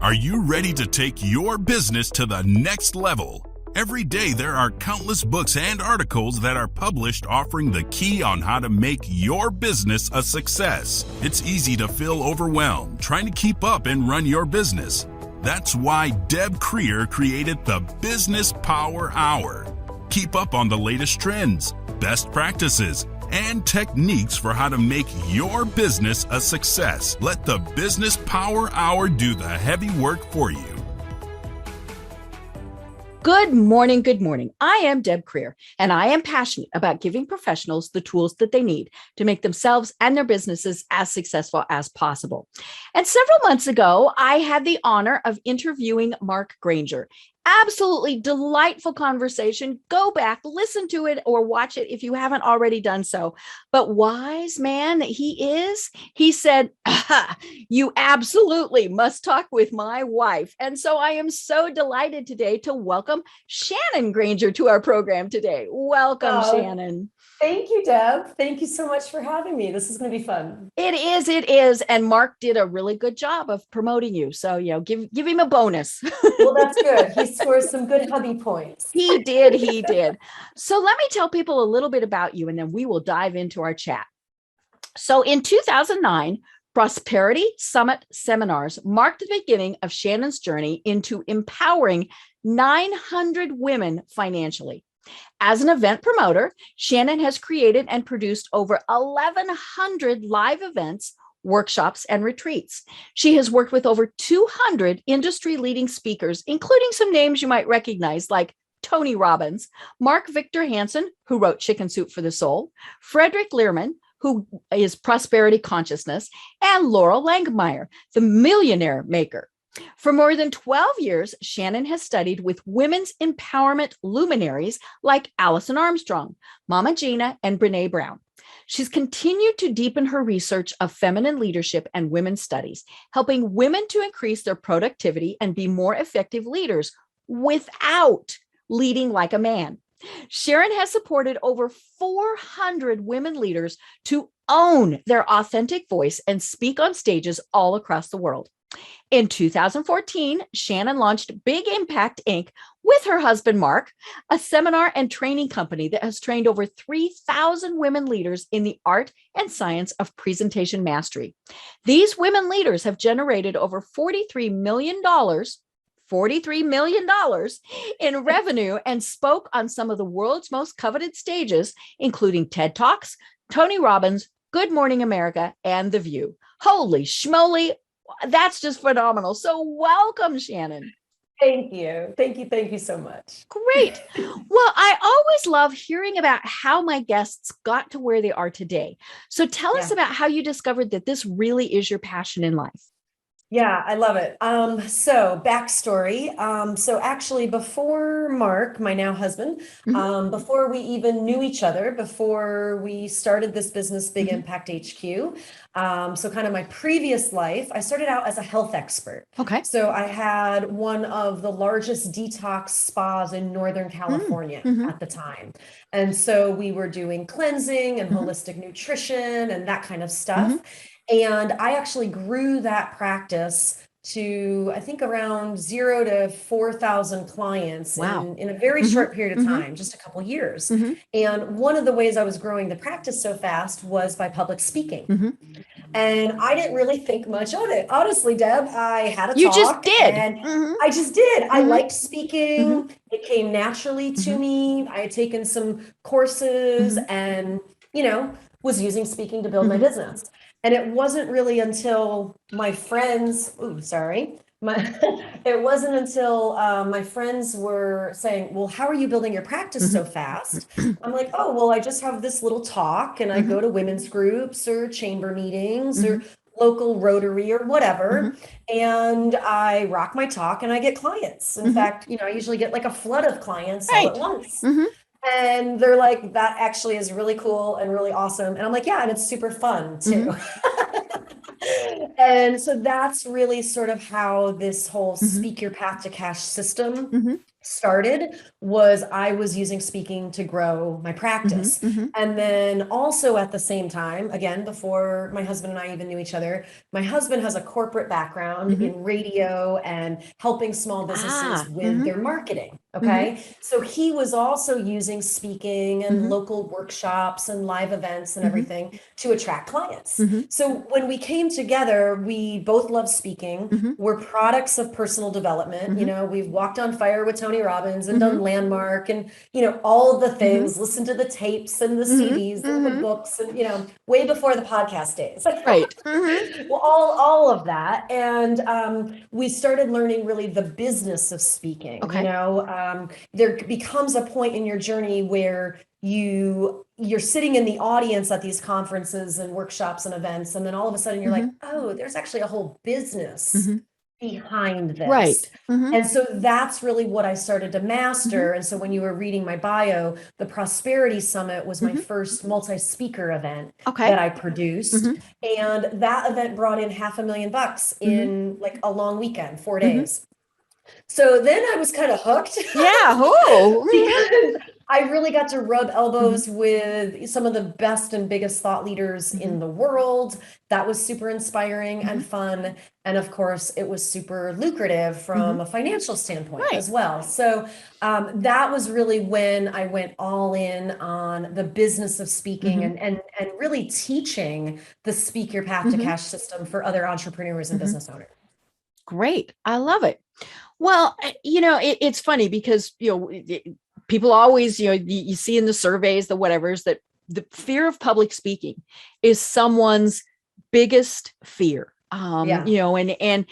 Are you ready to take your business to the next level? Every day there are countless books and articles that are published offering the key on how to make your business a success. It's easy to feel overwhelmed trying to keep up and run your business. That's why Deb Creer created the Business Power Hour. Keep up on the latest trends, best practices, and techniques for how to make your business a success. Let the Business Power Hour do the heavy work for you. Good morning. Good morning. I am Deb Creer, and I am passionate about giving professionals the tools that they need to make themselves and their businesses as successful as possible. And several months ago, I had the honor of interviewing Mark Grainger. Absolutely delightful conversation. Go back, listen to it, or watch it if you haven't already done so. But wise man that he is, he said, you absolutely must talk with my wife. And so I am so delighted today to welcome Shannon Grainger to our program today. Welcome, Shannon. Thank you, Deb. Thank you so much for having me. This is going to be fun. It is. And Mark did a really good job of promoting you. So, give him a bonus. Well, that's good. He scores some good hubby points. He did. So let me tell people a little bit about you, and then we will dive into our chat. So in 2009, Prosperity Summit seminars marked the beginning of Shannon's journey into empowering 900 women financially. As an event promoter, Shannon has created and produced over 1,100 live events, workshops, and retreats. She has worked with over 200 industry-leading speakers, including some names you might recognize like Tony Robbins, Victor Hanson, who wrote Chicken Soup for the Soul, Fredric Lehrman, who is Prosperity Consciousness, and Loral Langemeier, the Millionaire Maker. For more than 12 years, Shannon has studied with women's empowerment luminaries like Alison Armstrong, Mama Gena, and Brene Brown. She's continued to deepen her research of feminine leadership and women's studies, helping women to increase their productivity and be more effective leaders without leading like a man. Sharon has supported over 400 women leaders to own their authentic voice and speak on stages all across the world. In 2014, Shannon launched Big Impact Inc. with her husband, Mark, a seminar and training company that has trained over 3,000 women leaders in the art and science of presentation mastery. These women leaders have generated over $43 million in revenue and spoke on some of the world's most coveted stages, including TED Talks, Tony Robbins, Good Morning America, and The View. Holy schmoly. That's just phenomenal. So welcome, Shannon. Thank you. Thank you so much. Great. Well, I always love hearing about how my guests got to where they are today. So tell us about how you discovered that this really is your passion in life. Yeah, I love it. So backstory. So actually before Mark, my now husband, before we even knew each other, before we started this business, Big Impact HQ, so kind of my previous life, I started out as a health expert. Okay. So I had one of the largest detox spas in Northern California at the time. And so we were doing cleansing and holistic nutrition and that kind of stuff. And I actually grew that practice to, I think, around 0 to 4,000 clients in a very short period of time, just a couple of years. And one of the ways I was growing the practice so fast was by public speaking. And I didn't really think much on it. Honestly, Deb, I had a talk. You just did. And I just did. I liked speaking. It came naturally to me. I had taken some courses and, was using speaking to build my business. And it wasn't really until my friends, it wasn't until my friends were saying, well, how are you building your practice so fast? I'm like, oh, well, I just have this little talk and I go to women's groups or chamber meetings or local Rotary or whatever. And I rock my talk and I get clients. In fact, I usually get like a flood of clients all at once. And they're like, that actually is really cool and really awesome. And I'm like, yeah, and it's super fun too. And so that's really sort of how this whole Speak Your Path to Cash system started was I was using speaking to grow my practice. And then also at the same time, again, before my husband and I even knew each other, my husband has a corporate background in radio and helping small businesses with their marketing. Okay. So he was also using speaking and local workshops and live events and everything to attract clients. So when we came together, we both love speaking. We're products of personal development. You know, we've walked on fire with Tony Robbins and done Landmark and, you know, all of the things, listen to the tapes and the CDs and the books and, you know, way before the podcast days. Right. Well, all of that. And we started learning really the business of speaking. Okay. You know, there becomes a point in your journey where you're sitting in the audience at these conferences and workshops and events, and then all of a sudden you're like, oh, there's actually a whole business behind this. Right. And so that's really what I started to master. And so when you were reading my bio, the Prosperity Summit was my first multi-speaker event that I produced. And that event brought in $500,000 in like a long weekend, 4 days. So then I was kind of hooked. Yeah. Because I really got to rub elbows with some of the best and biggest thought leaders in the world. That was super inspiring and fun. And of course, it was super lucrative from a financial standpoint as well. So that was really when I went all in on the business of speaking and really teaching the Speak Your Path to Cash system for other entrepreneurs and business owners. Great. I love it. Well, you know, it's funny because, you know, people always, you know, you see in the surveys, the whatevers, that the fear of public speaking is someone's biggest fear. You know, and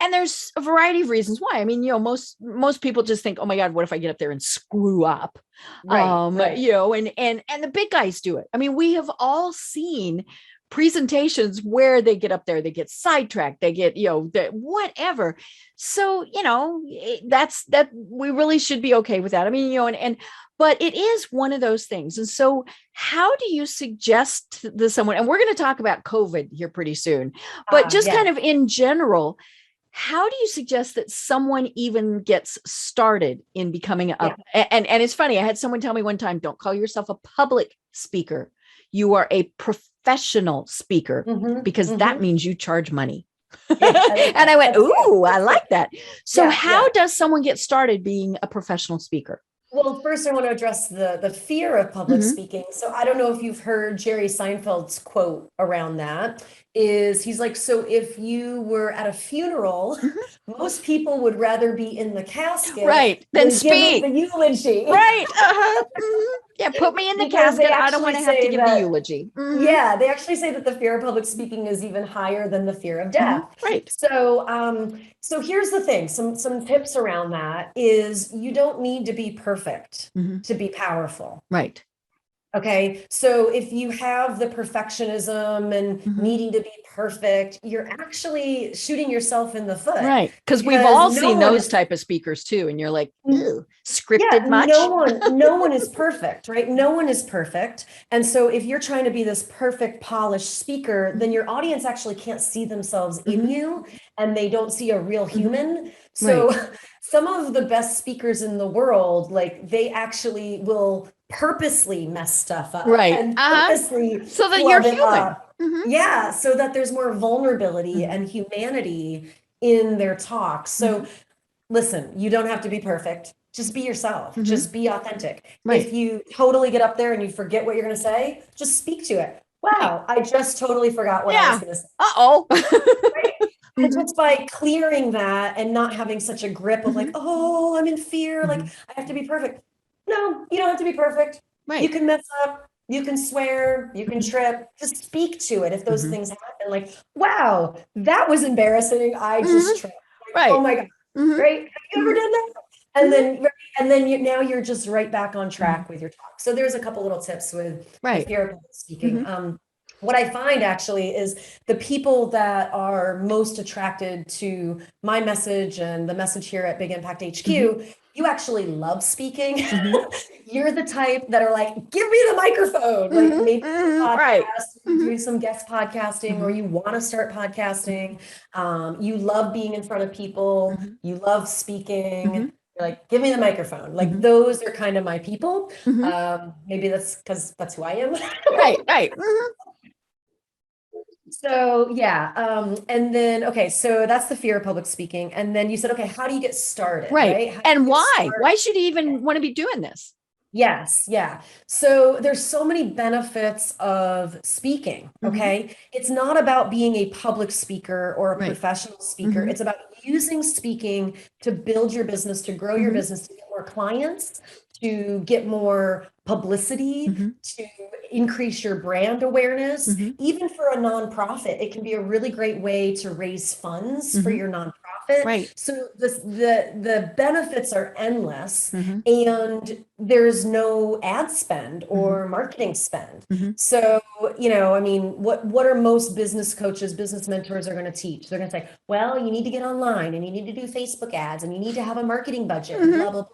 there's a variety of reasons why. I mean, you know, most people just think, oh my God, what if I get up there and screw up? Right. You know, and the big guys do it. I mean, we have all seen presentations where they get up there, they get sidetracked, they get, you know, whatever. So, you know, that we really should be okay with that. I mean, you know, but it is one of those things. And so how do you suggest to someone, and we're going to talk about COVID here pretty soon, but just kind of in general, how do you suggest that someone even gets started in becoming and it's funny, I had someone tell me one time, don't call yourself a public speaker. You are a professional speaker because that means you charge money. And I went, ooh, I like that. So how does someone get started being a professional speaker? Well, first I want to address the fear of public speaking. So I don't know if you've heard Jerry Seinfeld's quote around that. He's like, so if you were at a funeral, most people would rather be in the casket than speak the eulogy. Yeah, put me in the casket. I don't want to have to give the eulogy. Yeah, they actually say that the fear of public speaking is even higher than the fear of death. So here's the thing. Some tips around that is you don't need to be perfect to be powerful. Right. Okay. So if you have the perfectionism and needing to be perfect, you're actually shooting yourself in the foot. Right. Because we've all seen those type of speakers too. And you're like, ew, scripted much? No one is perfect, right? No one is perfect. And so if you're trying to be this perfect, polished speaker, then your audience actually can't see themselves in you and they don't see a real human. So some of the best speakers in the world, like they actually will purposely mess stuff up and purposely so that you're human. Yeah, so that there's more vulnerability and humanity in their talk. So listen, you don't have to be perfect. Just be yourself. Just be authentic. If you totally get up there and you forget what you're going to say, just speak to it. Wow, I just totally forgot what I was going to say. Right? And just by clearing that and not having such a grip of like, oh, I'm in fear, like I have to be perfect. No, you don't have to be perfect. You can mess up, you can swear, you can trip, just speak to it if those things happen. Like, wow, that was embarrassing. I just tripped. Like, oh my God. Right? Have you ever done that? And then now you're just right back on track with your talk. So there's a couple little tips with the fear of public speaking. What I find actually is the people that are most attracted to my message and the message here at Big Impact HQ, you actually love speaking. You're the type that are like, give me the microphone, like maybe podcast, doing some guest podcasting, or you want to start podcasting. You love being in front of people. You love speaking. like, give me the microphone. Like those are kind of my people. Maybe that's because that's who I am. Right. So yeah. And then, okay, so that's the fear of public speaking. And then you said, okay, how do you get started? Right. How do And you get why? started? Why should you even want to be doing this? Yes, yeah. So there's so many benefits of speaking, okay? It's not about being a public speaker or a professional speaker. It's about using speaking to build your business, to grow your business, to get more clients, to get more publicity, to increase your brand awareness. Even for a nonprofit, it can be a really great way to raise funds for your nonprofit. Right. So the benefits are endless, and there's no ad spend or marketing spend. So, I mean, what are most business coaches, business mentors are going to teach? They're going to say, well, you need to get online and you need to do Facebook ads and you need to have a marketing budget, and blah, blah, blah.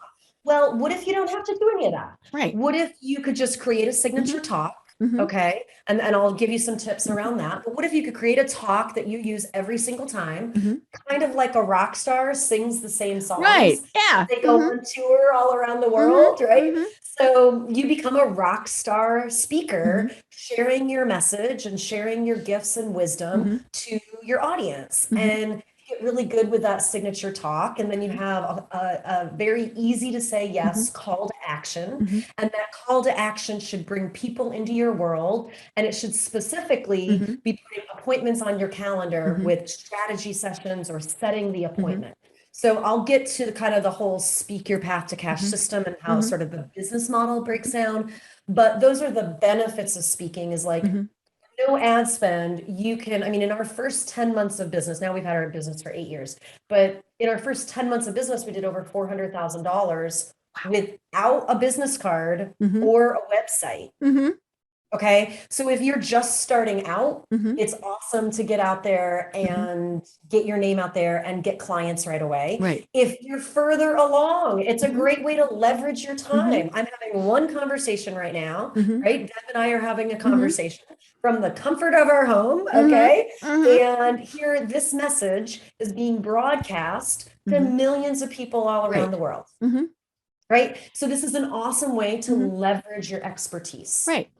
Well, what if you don't have to do any of that? Right. What if you could just create a signature talk? Okay. And I'll give you some tips around that. But what if you could create a talk that you use every single time, kind of like a rock star sings the same songs. Right. Yeah. They go on tour all around the world, right? So you become a rock star speaker, sharing your message and sharing your gifts and wisdom to your audience. And get really good with that signature talk. And then you have a very easy to say yes call to action. And that call to action should bring people into your world. And it should specifically be putting appointments on your calendar with strategy sessions or setting the appointment. So I'll get to kind of the whole speak your path to cash system and how sort of the business model breaks down. But those are the benefits of speaking, is like, no ad spend. You can, I mean, in our first 10 months of business, now we've had our business for 8 years, but in our first 10 months of business, we did over $400,000 without a business card or a website. Okay. So if you're just starting out, it's awesome to get out there and get your name out there and get clients right away. Right. If you're further along, it's a great way to leverage your time. I'm having one conversation right now, right? Deb and I are having a conversation from the comfort of our home. Okay. And here, this message is being broadcast to millions of people all around the world. Right. So this is an awesome way to leverage your expertise. Right.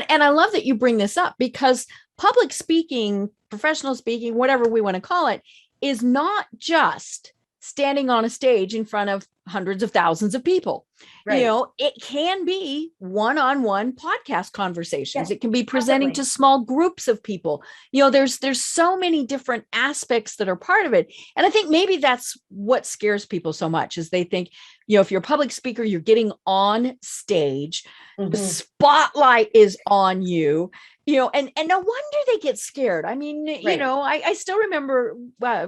And I love that you bring this up, because public speaking, professional speaking, whatever we want to call it, is not just standing on a stage in front of hundreds of thousands of people. Right. It can be one-on-one podcast conversations. Yes, it can be presenting to small groups of people. There's so many different aspects that are part of it. And I think maybe that's what scares people so much, is they think, if you're a public speaker, you're getting on stage, the spotlight is on you, and no wonder they get scared. I mean, I still remember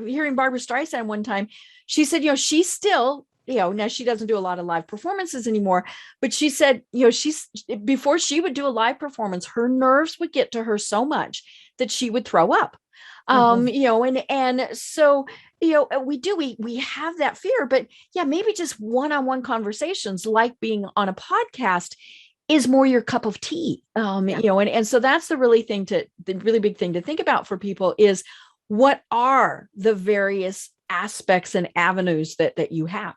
hearing Barbara Streisand one time. She said, she's still, now she doesn't do a lot of live performances anymore, but she said, before she would do a live performance, her nerves would get to her so much that she would throw up. And so, we have that fear, but maybe just one-on-one conversations, like being on a podcast, is more your cup of tea. And so that's the really big thing to think about for people is, what are the various aspects and avenues that you have?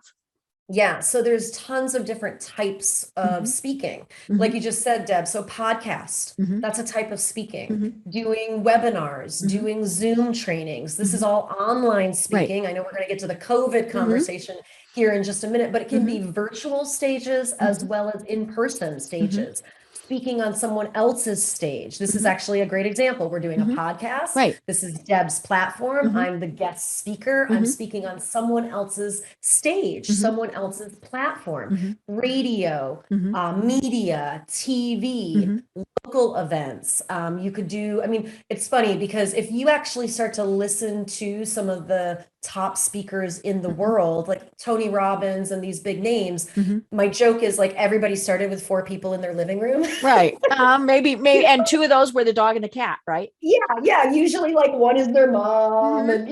Yeah. So there's tons of different types of speaking, like you just said, Deb. So podcast, that's a type of speaking, doing webinars, doing Zoom trainings. This is all online speaking. Right. I know we're going to get to the COVID conversation here in just a minute, but it can be virtual stages as well as in-person stages. Speaking on someone else's stage. This is actually a great example. We're doing a podcast. Right. This is Deb's platform. I'm the guest speaker. I'm speaking on someone else's stage, someone else's platform, radio, media, TV, local events. You could do, it's funny because if you actually start to listen to some of the top speakers in the world, like Tony Robbins and these big names, my joke is like, everybody started with 4 people in their living room. Right. Maybe, and 2 of those were the dog and the cat, right? Yeah. Usually like one is their mom and,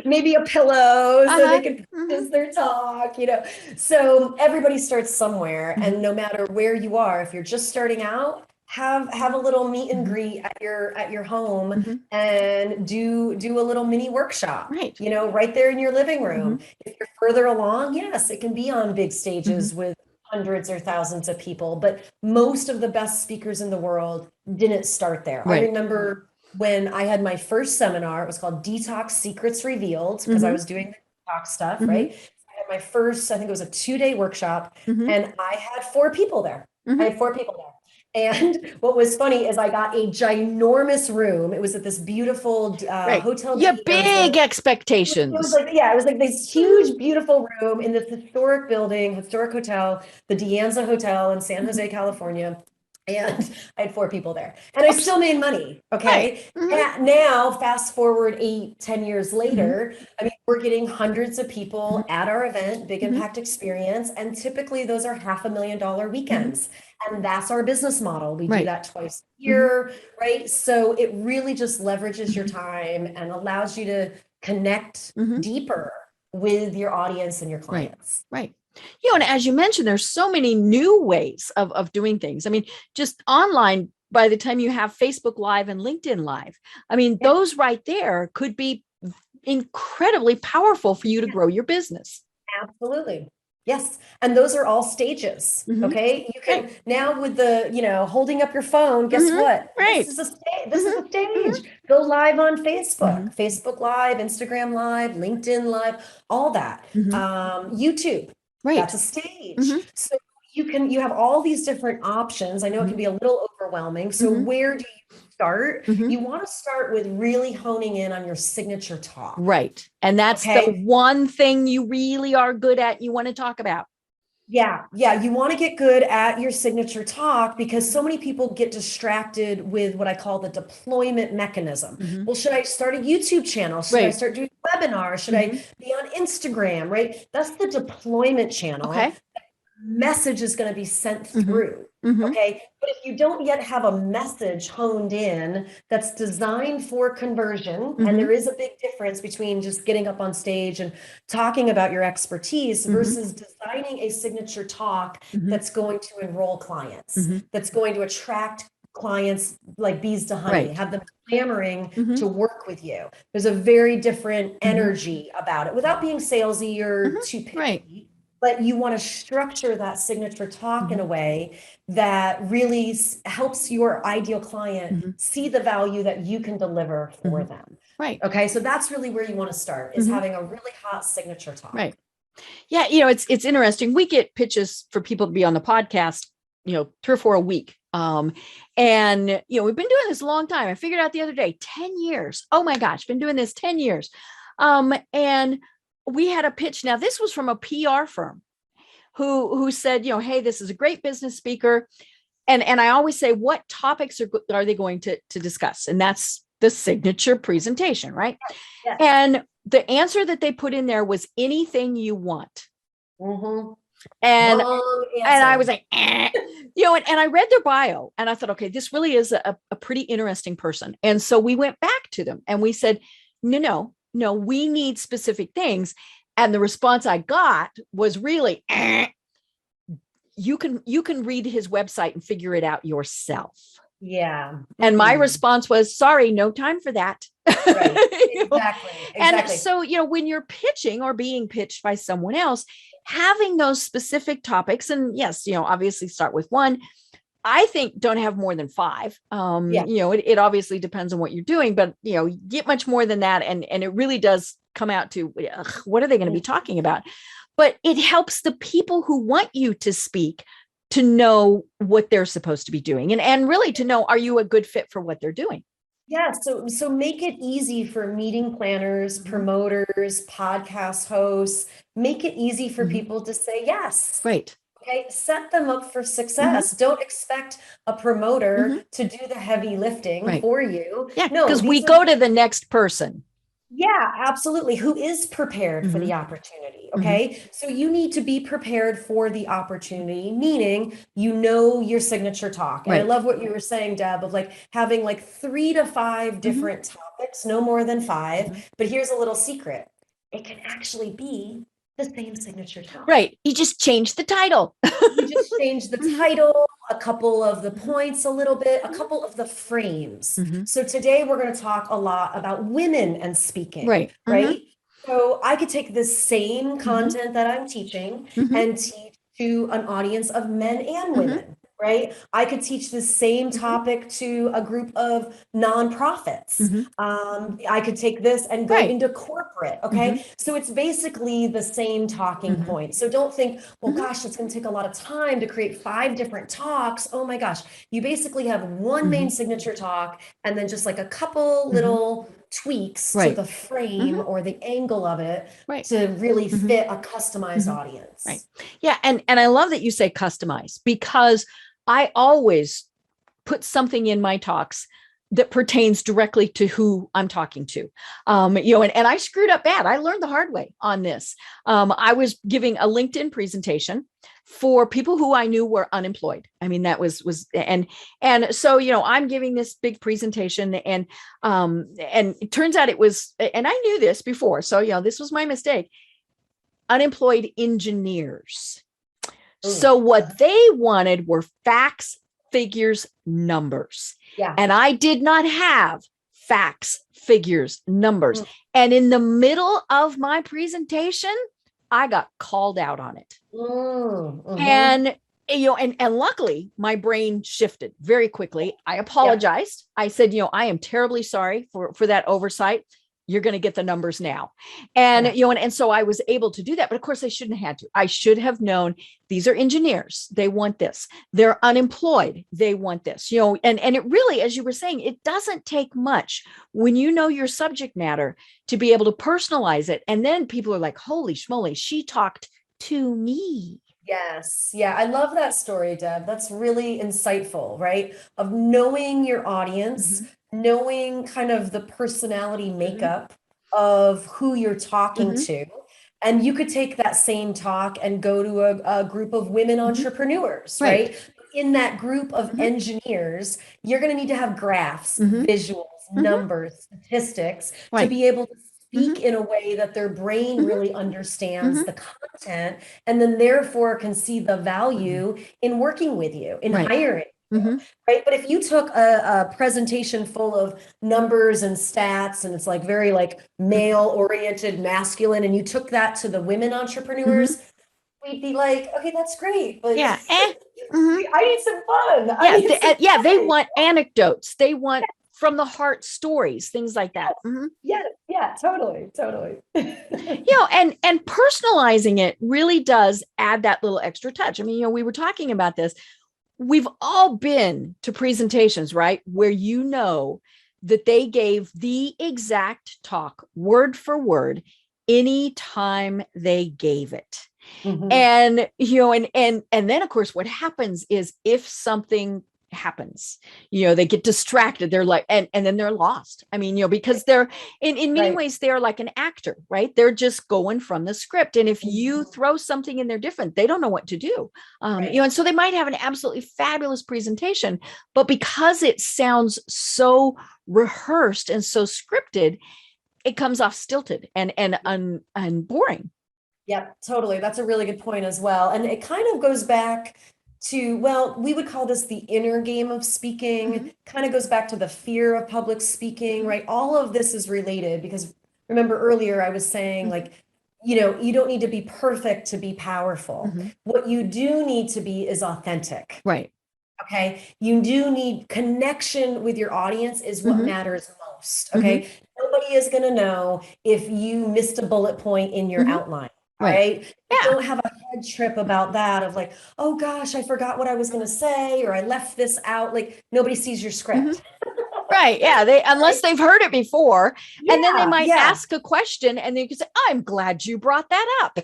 maybe a pillow so they can practice their talk, So everybody starts somewhere. And no matter where you are, if you're just starting out, have a little meet and greet at your home and do a little mini workshop, Right. right there in your living room. If you're further along, yes, it can be on big stages with hundreds or thousands of people, but most of the best speakers in the world didn't start there. Right. I remember when I had my first seminar, it was called Detox Secrets Revealed, because I was doing the detox stuff, right? I had my first, I think it was a 2-day workshop, and I had 4 people there. I had 4 people there. And what was funny is I got a ginormous room. It was at this beautiful hotel. Yeah, big expectations. It was like this huge, beautiful room in this historic building, historic hotel, the Dianza Hotel in San Jose, California. And I had 4 people there, and I still made money. Okay. And now, fast forward 8-10 years later, I mean, we're getting hundreds of people at our event, Big Impact Experience. And typically those are $500,000 weekends. And that's our business model. We do that twice a year, right? So it really just leverages your time and allows you to connect deeper with your audience and your clients. Right. And as you mentioned, there's so many new ways of doing things. I mean, just online, by the time you have Facebook Live and LinkedIn Live, I mean, those right there could be incredibly powerful for you to grow your business. Absolutely. Yes. And those are all stages. Okay. You can now with the, holding up your phone, guess what? Right. This is a stage. Go live on Facebook, Facebook Live, Instagram Live, LinkedIn Live, all that. YouTube. Right. That's a stage. So you have all these different options. I know it can be a little overwhelming. So where do you start? You want to start with really honing in on your signature talk. Right. And that's the one thing you really are good at, you want to talk about. Yeah. You want to get good at your signature talk, because so many people get distracted with what I call the deployment mechanism. Well, should I start a YouTube channel? Should I start doing webinars? Should I be on Instagram? Right. That's the deployment channel. Okay. Message is going to be sent through. Okay. But if you don't yet have a message honed in that's designed for conversion, and there is a big difference between just getting up on stage and talking about your expertise versus designing a signature talk that's going to enroll clients, that's going to attract clients like bees to honey, have them clamoring to work with you. There's a very different energy about it without being salesy or too picky. But you want to structure that signature talk in a way that really helps your ideal client see the value that you can deliver for them. Right. Okay. So that's really where you want to start, is having a really hot signature talk. Right. Yeah. It's interesting. We get pitches for people to be on the podcast, 3 or 4 a week. And we've been doing this a long time. I figured out the other day, 10 years. Oh my gosh, been doing this 10 years. And we had a pitch. Now, this was from a PR firm who said, hey, this is a great business speaker. And I always say, what topics are they going to discuss? And that's the signature presentation, right? Yes. And the answer that they put in there was anything you want. And I was like, and I read their bio and I thought, okay, this really is a pretty interesting person. And so we went back to them and we said, no, we need specific things. And the response I got was really, you can read his website and figure it out yourself. Yeah. And my response was, sorry, no time for that. Right. Exactly. And so, when you're pitching or being pitched by someone else, having those specific topics, and yes, obviously start with 1. I think don't have more than 5. It obviously depends on what you're doing, but get much more than that. And it really does come out to what are they going to be talking about? But it helps the people who want you to speak to know what they're supposed to be doing and really to know, are you a good fit for what they're doing? Yeah. So make it easy for meeting planners, promoters, podcast hosts, make it easy for people to say yes. Right. Okay. Set them up for success. Don't expect a promoter to do the heavy lifting for you. Yeah. No, because we go to the next person. Yeah, absolutely. Who is prepared for the opportunity. Okay. So you need to be prepared for the opportunity, meaning, your signature talk. And I love what you were saying, Deb, of having 3 to 5 different topics, no more than 5. But here's a little secret. It can actually be the same signature talk. Right. You just changed the title. You just changed the title, a couple of the points, a little bit, a couple of the frames. So today we're going to talk a lot about women and speaking. Right. Right. So I could take this same content that I'm teaching and teach to an audience of men and women. Right. I could teach the same topic to a group of nonprofits. I could take this and go into corporate. Okay. So it's basically the same talking point. So don't think, well, gosh, it's going to take a lot of time to create 5 different talks. Oh my gosh. You basically have one main signature talk and then just like a couple little tweaks to the frame or the angle of it to really fit a customized audience. Right. Yeah. And I love that you say customize, because I always put something in my talks that pertains directly to who I'm talking to. And I screwed up bad. I learned the hard way on this. I was giving a LinkedIn presentation for people who I knew were unemployed. I mean, that was and so, I'm giving this big presentation and it turns out it was, and I knew this before. So, this was my mistake. Unemployed engineers. So what they wanted were facts, figures, numbers. Yeah. And I did not have facts, figures, numbers. And in the middle of my presentation, I got called out on it. And luckily my brain shifted very quickly. I apologized. I said, I am terribly sorry for that oversight. You're going to get the numbers now. And, and so I was able to do that. But of course I shouldn't have had to. I should have known these are engineers. They want this. They're unemployed. They want this, and it really, as you were saying, it doesn't take much when you know your subject matter to be able to personalize it. And then people are like, holy schmoly, she talked to me. Yes. Yeah. I love that story, Deb. That's really insightful, right? Of knowing your audience, knowing kind of the personality makeup of who you're talking to. And you could take that same talk and go to a group of women entrepreneurs, right? In that group of engineers, you're going to need to have graphs, visuals, numbers, statistics to be able to speak in a way that their brain really understands the content and then therefore can see the value in working with you, in hiring. Right. But if you took a presentation full of numbers and stats and it's like very like male oriented, masculine, and you took that to the women entrepreneurs, we'd be like, okay, that's great. But I need some fun. They want anecdotes. They want from the heart stories, things like that. Yeah, totally. And personalizing it really does add that little extra touch. I mean, we were talking about this. We've all been to presentations, right? Where that they gave the exact talk word for word anytime they gave it. And, and then of course, what happens is if something happens, they get distracted, they're like, and then they're lost. I mean, because they're in many ways, they're like an actor, right? They're just going from the script. And if you throw something in there different, they don't know what to do. And so they might have an absolutely fabulous presentation, but because it sounds so rehearsed and so scripted, it comes off stilted and boring. Yep, totally. That's a really good point as well. And it kind of goes back to, we would call this the inner game of speaking, kind of goes back to the fear of public speaking, right? All of this is related because remember earlier I was saying you don't need to be perfect to be powerful. What you do need to be is authentic. Right. Okay. You do need connection with your audience is what matters most. Okay. Nobody is going to know if you missed a bullet point in your outline. Right. You don't have a head trip about that of like, oh gosh, I forgot what I was going to say, or I left this out. Like nobody sees your script. Right. Yeah. Unless they've heard it before. And then they might ask a question and they can say, I'm glad you brought that up.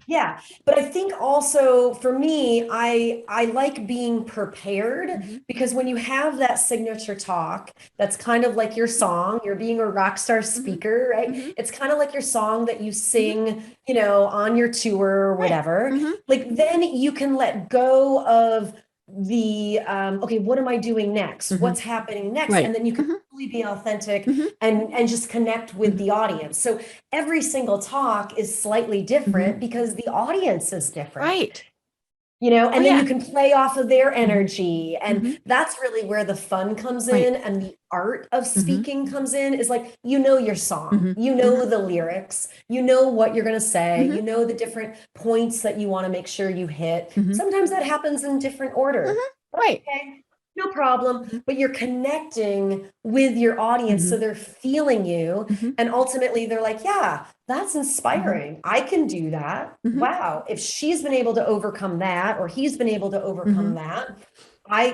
Yeah. But I think also for me, I like being prepared because when you have that signature talk, that's kind of like your song, you're being a rock star speaker, right? It's kind of like your song that you sing, on your tour or whatever. Like then you can let go of okay, what am I doing next? Mhm. What's happening next? Right. And then you can Mhm. really be authentic Mhm. and just connect with Mhm. the audience. So every single talk is slightly different because the audience is different. Right. And then yeah. you can play off of their energy. And Mhm. that's really where the fun comes Right. in and the art of Mhm. speaking comes in, is like, your song, Mhm. the lyrics, what you're going to say, Mhm. the different points that you want to make sure you hit. Mhm. Sometimes that happens in different order. Mhm. Right. Okay, no problem. Mhm. But you're connecting with your audience, so Mhm. they're feeling you. Mhm. And ultimately, they're like, yeah, that's Mhm. inspiring. I can do that. Mhm. Wow. If she's been able to overcome that, or he's been able to overcome Mhm. that,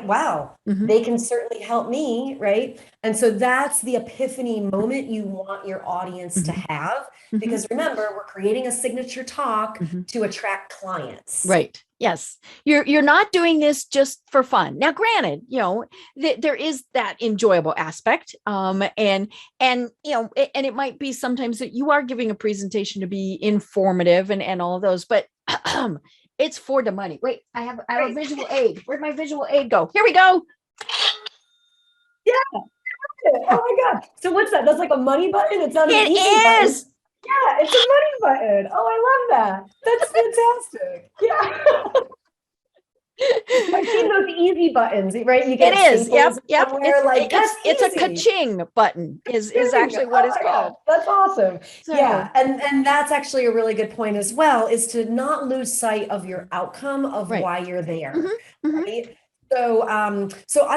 wow, Mhm. they can certainly help me. Right. And so that's the epiphany moment you want your audience to Mhm. have. Mhm. Because remember, we're creating a signature talk Mhm. to attract clients. Right. Yes. You're not doing this just for fun. Now, granted, there is that enjoyable aspect. And it might be sometimes that you are giving a presentation to be informative and all of those, but it's for the money. Wait, I have a visual aid. Where'd my visual aid go? Here we go. Yeah. Oh my God. So what's that? That's like a money button? It's not an It easy button. is. Yeah, it's a money button. Oh, I love that. That's fantastic. Yeah. I've seen those easy buttons, right? You It get is. Yep. staples Yep. somewhere, like, that's It's a easy. ka-ching button is Dang. actually what Oh it's my God, called. that's awesome. So, Yeah, and that's actually a really good point as well, is to not lose sight of your outcome of right. why you're there, Mhm. right? So I'm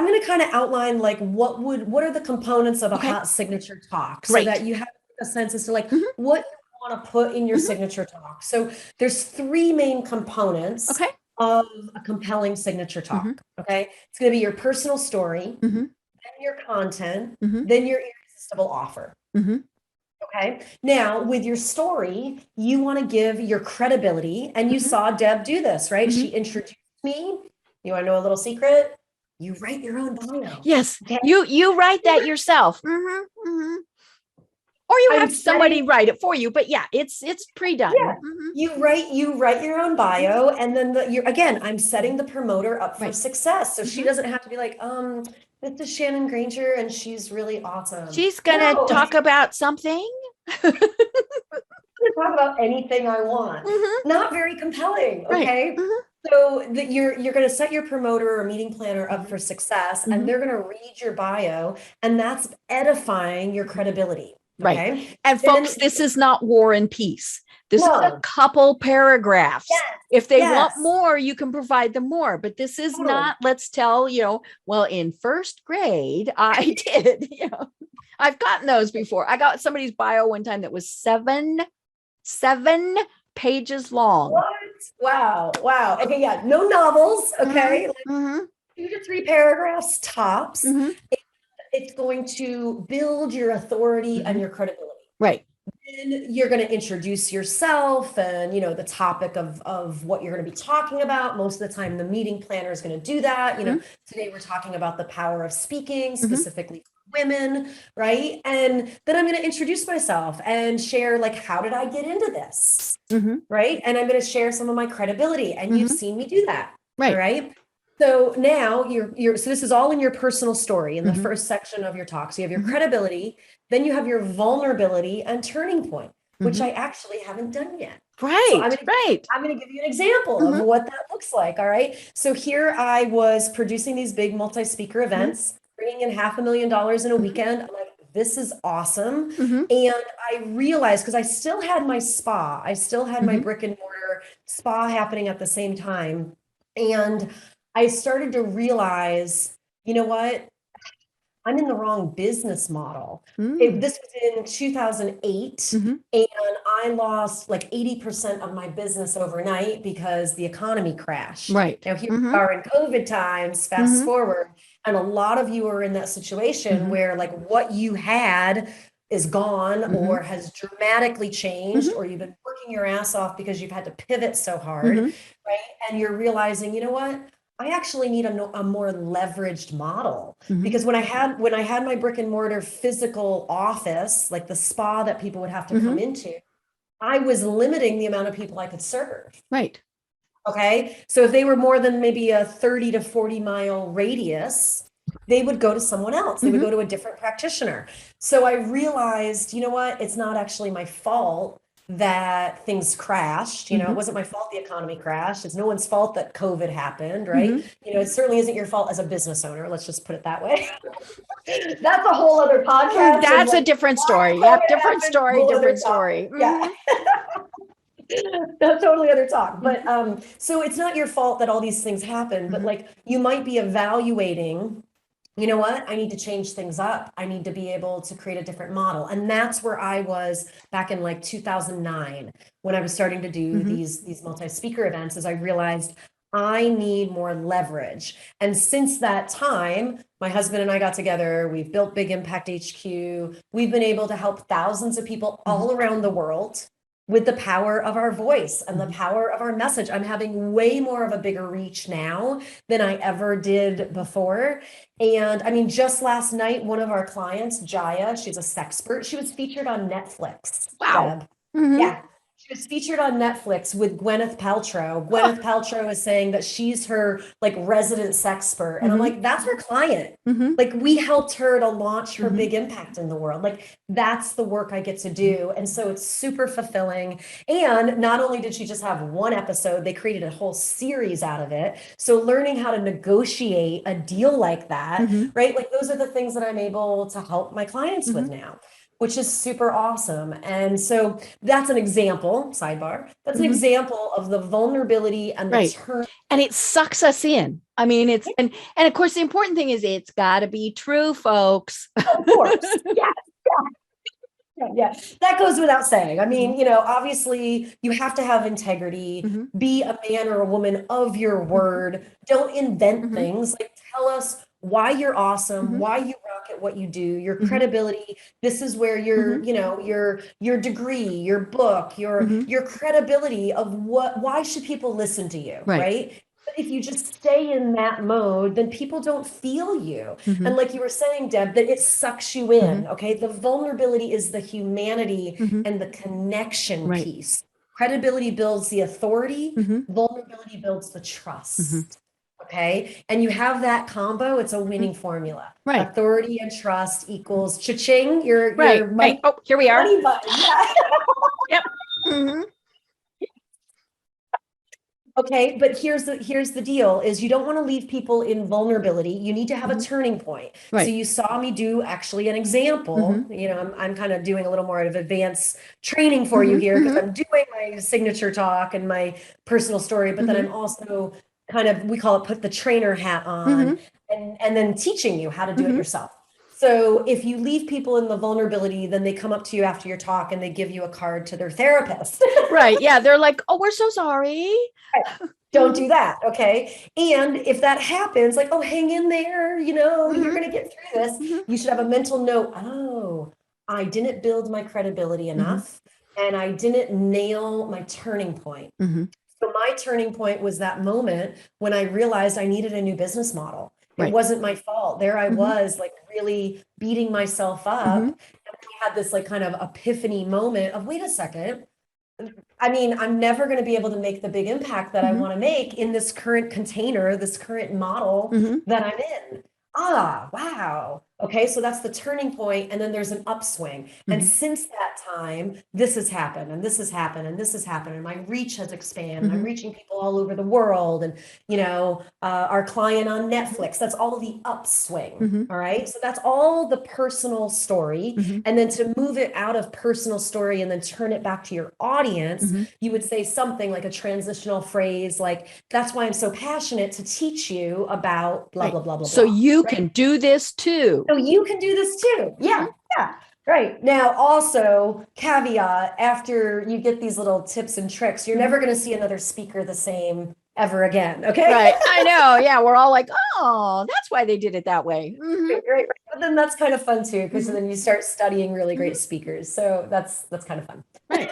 going to kind of outline like what are the components of a Okay. hot signature talk, so Great. that you have a sense as to like Mhm. what you want to put in your Mhm. signature talk. So there's three main components Okay. of a compelling signature Mhm. talk. Okay, it's going to be your personal story, Mhm. then your content, Mhm. then your irresistible offer. Mhm. Okay. Now, with your story, you want to give your credibility. And you Mhm. saw Deb do this, right? She Mhm. introduced me. You want to know a little secret? You write your own bio. Yes. Okay. You write that yourself. Mhm. Mhm. Or you I'm have somebody setting, write it for you, but yeah, it's pre-done. yeah, Mhm. you write your own bio, and then again, I'm setting the promoter up for Right. success. So she Mhm. doesn't have to be like, this is Shannon Grainger and she's really awesome. She's gonna No, I talk about something. can talk about anything I want. Mhm. Not very compelling. Right. Okay. Mhm. So that you're going to set your promoter or meeting planner up Mhm. for success, and Mhm. they're going to read your bio, and that's edifying your credibility. Right. Okay. And folks, Then this is not War and Peace. This is a no. couple paragraphs. Yes. If they want Yes. more, you can provide them more. But this is Totally. not, let's tell, well, in first grade, I did, I've gotten those before. I got somebody's bio one time that was seven pages long. What? Wow. Wow. Okay. Yeah. No novels. Okay. Like Mm-hmm. 2 to 3 paragraphs tops. Mm-hmm. It's going to build your authority and your credibility. Right. Then you're going to introduce yourself and the topic of what you're going to be talking about. Most of the time the meeting planner is going to do that. Today we're talking about the power of speaking, specifically for women, right? And then I'm going to introduce myself and share, like, how did I get into this? Right? And I'm going to share some of my credibility, and you've seen me do that. Right. All right. So now so this is all in your personal story in the first section of your talk. So you have your credibility, then you have your vulnerability and turning point, which I actually haven't done yet. Right. So I'm going to give you an example of what that looks like. All right. So here I was producing these big multi-speaker events, bringing in $500,000 in a weekend. I'm like, this is awesome. And I realized, because I still had my spa, I still had my brick and mortar spa happening at the same time. And I started to realize, you know what? I'm in the wrong business model. This was in 2008, and I lost like 80% of my business overnight because the economy crashed. Right. Now here we are in COVID times, fast forward, and a lot of you are in that situation where like what you had is gone or has dramatically changed, or you've been working your ass off because you've had to pivot so hard, right? And you're realizing, you know what? I actually need a more leveraged model, because when I had my brick and mortar physical office, like the spa that people would have to come into, I was limiting the amount of people I could serve. Right. Okay. So if they were more than maybe a 30 to 40 mile radius, they would go to someone else. They would go to a different practitioner. So I realized, you know what? It's not actually my fault that things crashed. It wasn't my fault the economy crashed. It's no one's fault that COVID happened, right? It certainly isn't your fault as a business owner. Let's just put it that way. That's a whole other podcast. That's a different story. Yep, different story, different story. Yeah. That's totally other talk. But so it's not your fault that all these things happen, but like you might be evaluating, you know what? I need to change things up. I need to be able to create a different model. And that's where I was back in like 2009 when I was starting to do these multi-speaker events, as I realized I need more leverage. And since that time, my husband and I got together, we've built Big Impact HQ. We've been able to help thousands of people all around the world with the power of our voice and the power of our message. I'm having way more of a bigger reach now than I ever did before. And I mean, just last night, one of our clients, Jaya, she's a sexpert. She was featured on Netflix. Wow. Yeah. She was featured on Netflix with Gwyneth Paltrow. Gwyneth Paltrow is saying that she's her like resident sexpert. And I'm like, that's her client. Like we helped her to launch her big impact in the world. Like that's the work I get to do. And so it's super fulfilling. And not only did she just have one episode, they created a whole series out of it. So learning how to negotiate a deal like that, right? Like those are the things that I'm able to help my clients with now, which is super awesome. And so that's an example, sidebar, that's an example of the vulnerability and the turn. And it sucks us in. I mean, it's, and of course, the important thing is it's got to be true, folks. Of course. Yeah. That goes without saying. I mean, obviously you have to have integrity, be a man or a woman of your word. Don't invent things. Like tell us why you're awesome, why you rock at what you do, your credibility. This is where your, your degree, your book, your credibility of why should people listen to you, right? But if you just stay in that mode, then people don't feel you. And like you were saying, Deb, that it sucks you in. Okay. The vulnerability is the humanity and the connection piece. Credibility builds the authority. Vulnerability builds the trust. Okay. And you have that combo, it's a winning formula. Authority and trust equals cha-ching. Your right. Oh, here we are. Yep. Okay, but here's the deal is you don't want to leave people in vulnerability. You need to have a turning point. So you saw me do actually an example. I'm kind of doing a little more of advanced training for you here because I'm doing my signature talk and my personal story, but then I'm also kind of, we call it put the trainer hat on and then teaching you how to do it yourself. So if you leave people in the vulnerability, then they come up to you after your talk and they give you a card to their therapist. Yeah. They're like, oh, we're so sorry. Don't do that. Okay. And if that happens, like, oh, hang in there, you're going to get through this. You should have a mental note. Oh, I didn't build my credibility enough and I didn't nail my turning point. So my turning point was that moment when I realized I needed a new business model. It wasn't my fault. There I was like really beating myself up. And I had this like kind of epiphany moment of, wait a second. I mean, I'm never going to be able to make the big impact that I want to make in this current container, this current model that I'm in. Wow. Okay. So that's the turning point. And then there's an upswing. And since that time, this has happened and this has happened and this has happened. And my reach has expanded. I'm reaching people all over the world. And, our client on Netflix, that's all the upswing. All right. So that's all the personal story. And then to move it out of personal story and then turn it back to your audience, you would say something like a transitional phrase, like, that's why I'm so passionate to teach you about blah, blah, blah, blah. So you can do this too. So you can do this too. Yeah. Right. Now, also caveat, after you get these little tips and tricks, you're never going to see another speaker the same ever again. Okay. Right. I know. Yeah. We're all like, oh, that's why they did it that way. Right. But then that's kind of fun too, because then you start studying really great speakers. So that's kind of fun. Right.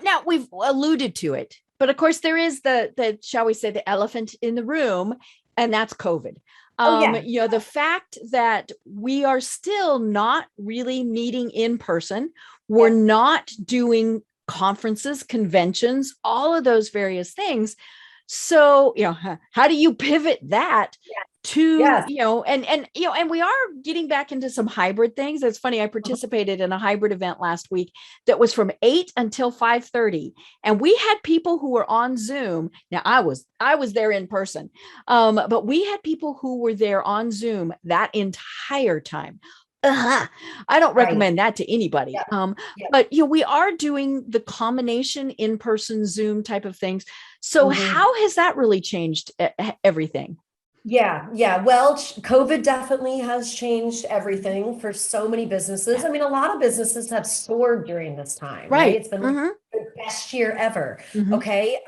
Now we've alluded to it, but of course there is the, shall we say, the elephant in the room, and that's COVID. The fact that we are still not really meeting in person, we're not doing conferences, conventions, all of those various things. So, how do you pivot that to, and we are getting back into some hybrid things. It's funny. I participated in a hybrid event last week that was from 8 until 5:30. And we had people who were on Zoom. Now I was there in person. But we had people who were there on Zoom that entire time. I don't recommend that to anybody. But we are doing the combination in-person Zoom type of things. So how has that really changed everything? Yeah. Well, COVID definitely has changed everything for so many businesses. I mean, a lot of businesses have soared during this time, right? It's been like the best year ever. Okay.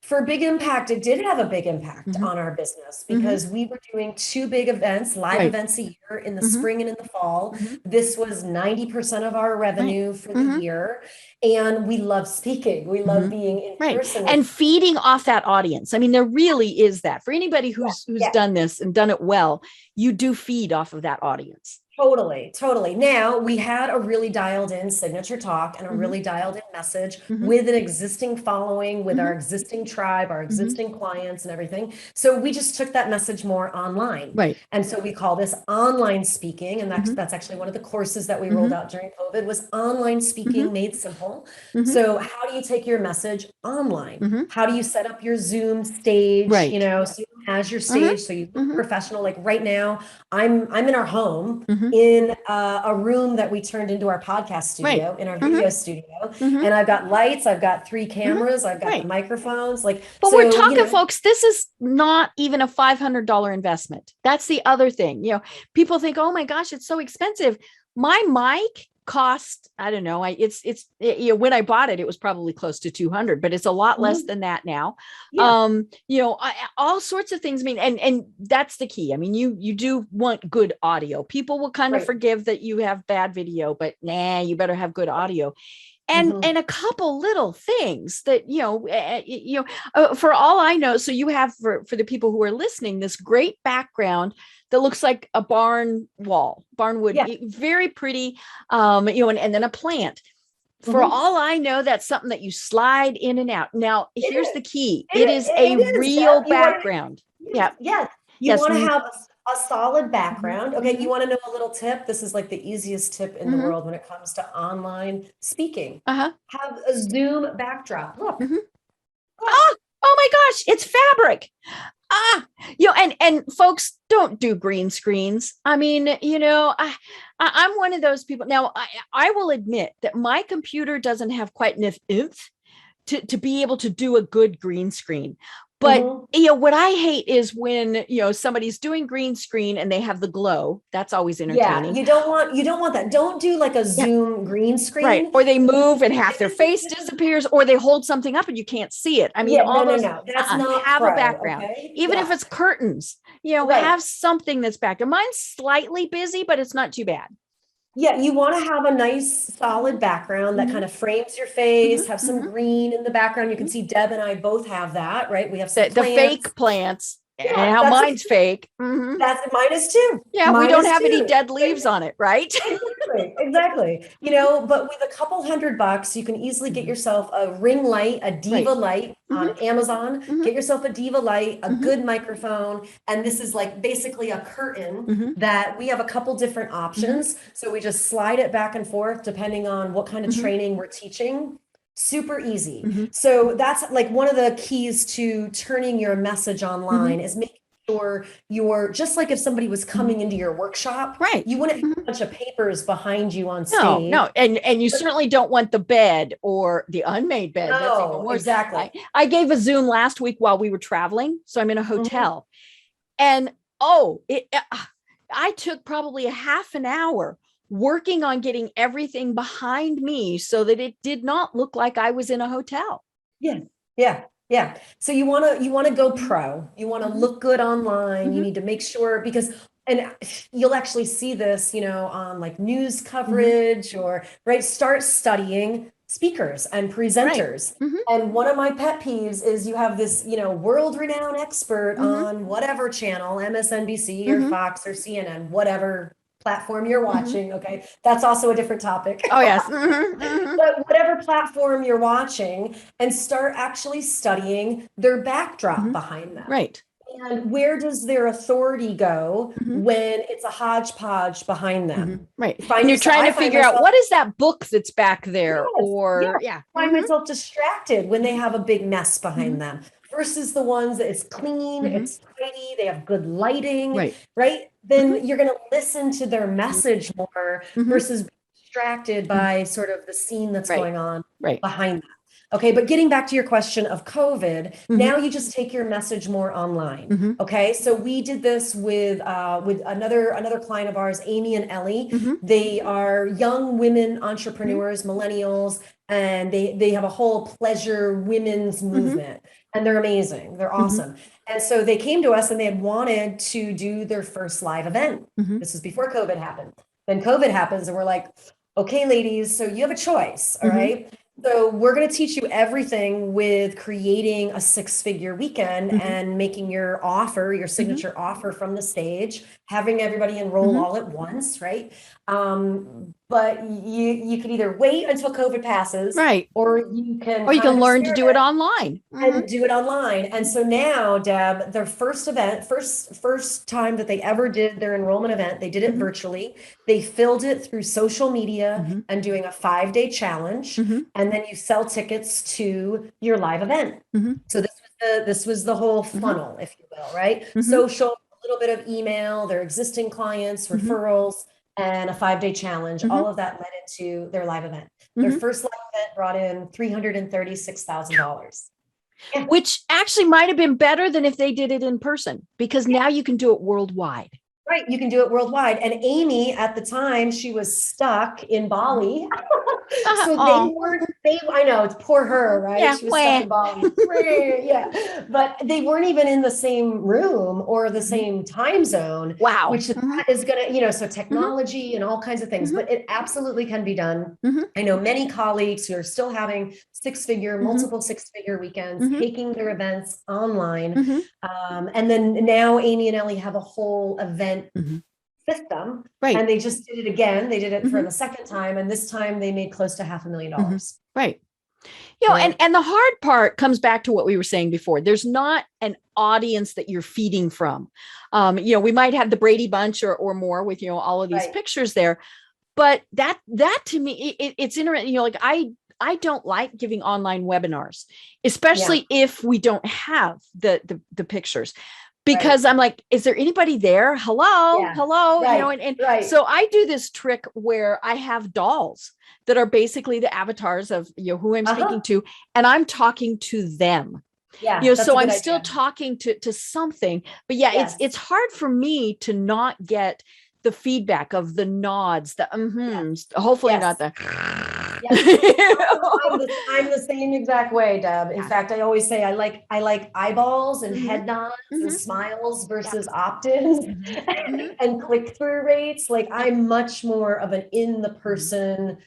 For big impact, it did have a big impact on our business because we were doing 2 big events, live events a year in the spring and in the fall. This was 90% of our revenue for the year. And we love speaking. We love being in person. And feeding off that audience. I mean, there really is that for anybody who's done this and done it well, you do feed off of that audience. Totally. Now, we had a really dialed in signature talk and a really dialed in message with an existing following, with our existing tribe, our existing clients and everything. So we just took that message more online. And so we call this online speaking. And that's actually one of the courses that we rolled out during COVID was online speaking made simple. So how do you take your message online? How do you set up your Zoom stage? Zoom has your stage so you look professional. Like right now, I'm in our home. In a room that we turned into our podcast studio, in our video studio. And I've got lights, I've got 3 cameras, I've got the microphones. But we're talking, folks, this is not even a $500 investment. That's the other thing. People think, oh my gosh, it's so expensive. My mic cost, I don't know. When I bought it, it was probably close to 200, but it's a lot less than that now. All sorts of things. I mean, and that's the key. I mean, you do want good audio. People will kind of forgive that you have bad video, but you better have good audio. And a couple little things that, for all I know, so you have for the people who are listening, this great background that looks like a barn wood, very pretty, and then a plant. For all I know, that's something that you slide in and out. Now, here's the key. It is a real background. You want to have a solid background. Okay. You want to know a little tip? This is like the easiest tip in the world when it comes to online speaking. Have a Zoom backdrop. Look. Oh my gosh, it's fabric. And folks, don't do green screens. I mean, I'm one of those people. Now, I will admit that my computer doesn't have quite enough oomph to be able to do a good green screen. But, what I hate is when, somebody's doing green screen and they have the glow. That's always entertaining. You don't want that. Don't do like a Zoom green screen. Right. Or they move and half their face disappears, or they hold something up and you can't see it. I mean, no. That's not have pro, a background. Okay? Even if it's curtains, have something that's back. Mine's slightly busy, but it's not too bad. Yeah, you want to have a nice solid background that kind of frames your face, have some green in the background. You can see Deb and I both have that, right? We have some the fake plants. And how mine's fake. That's mine is too. Yeah, mine we don't have any dead leaves on it, right? Exactly. But with a couple $100, you can easily get yourself a ring light, a Diva light on Amazon. Get yourself a Diva light, a good microphone. And this is like basically a curtain that we have a couple different options. So we just slide it back and forth depending on what kind of training we're teaching. Super easy. So that's like one of the keys to turning your message online is making sure you're just like if somebody was coming into your workshop, you wouldn't have a bunch of papers behind you on stage. No. And you certainly don't want the bed or the unmade bed. No, that's even worse. Exactly. I gave a Zoom last week while we were traveling. So I'm in a hotel and I took probably a half an hour working on getting everything behind me so that it did not look like I was in a hotel. Yeah. So you want to go pro. You want to look good online. You need to make sure and you'll actually see this, on like news coverage or start studying speakers and presenters. And one of my pet peeves is you have this, world-renowned expert on whatever channel, MSNBC or Fox or CNN, whatever platform you're watching. Okay. That's also a different topic. Oh, yes. But whatever platform you're watching, and start actually studying their backdrop behind them. Right. And where does their authority go when it's a hodgepodge behind them? Right. And you're trying to figure out what is that book that's back there, or find myself distracted when they have a big mess behind them versus the ones that it's clean, it's tidy, they have good lighting, right? Then you're going to listen to their message more versus being distracted by sort of the scene that's going on behind them. Okay, but getting back to your question of COVID, now you just take your message more online. Okay, so we did this with another client of ours, Amy and Ellie. They are young women entrepreneurs, millennials, and they have a whole pleasure women's movement, and they're amazing. They're awesome. And so they came to us and they had wanted to do their first live event. This was before COVID happened. Then COVID happens, and we're like, okay, ladies, so you have a choice, all right? So we're going to teach you everything with creating a 6-figure weekend and making your offer, your signature offer from the stage, having everybody enroll all at once, right? But you could either wait until COVID passes, right? Or you can learn to do it online and do it online. And so now, Deb, their first event, first time that they ever did their enrollment event, they did it virtually. They filled it through social media and doing a 5-day challenge. And then you sell tickets to your live event. So this was the whole funnel, if you will, right? Social, a little bit of email, their existing clients, referrals, and a 5-day challenge. All of that led into their live event. Their first live event brought in $336,000. Which actually might have been better than if they did it in person, because now you can do it worldwide. Right. You can do it worldwide. And Amy, at the time, she was stuck in Bali. So I know, it's poor her, right? Yeah. She was stuck in Bali. But they weren't even in the same room or the same time zone. Wow. Which is going to, so technology and all kinds of things, but it absolutely can be done. I know many colleagues who are still having multiple 6-figure weekends, taking their events online. And then now Amy and Ellie have a whole event system, and they just did it again. They did it for the second time, and this time they made close to $500,000. Right. And the hard part comes back to what we were saying before. There's not an audience that you're feeding from. We might have the Brady Bunch or more with all of these pictures there, but that to me, it's interesting. I don't like giving online webinars, especially if we don't have the pictures. Because I'm like, is there anybody there? Hello. So I do this trick where I have dolls that are basically the avatars of who I'm speaking to, and I'm talking to them. So I'm still talking to something, but it's hard for me to not get the feedback of the nods, the hopefully not the. I'm the same exact way, Deb. In fact, I always say I like eyeballs and head nods and smiles versus opt-ins and click-through rates. Like I'm much more of an in the person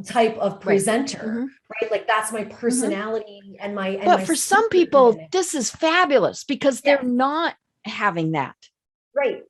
type of presenter, right? Like that's my personality and my. But for some people, this is fabulous because they're not having that.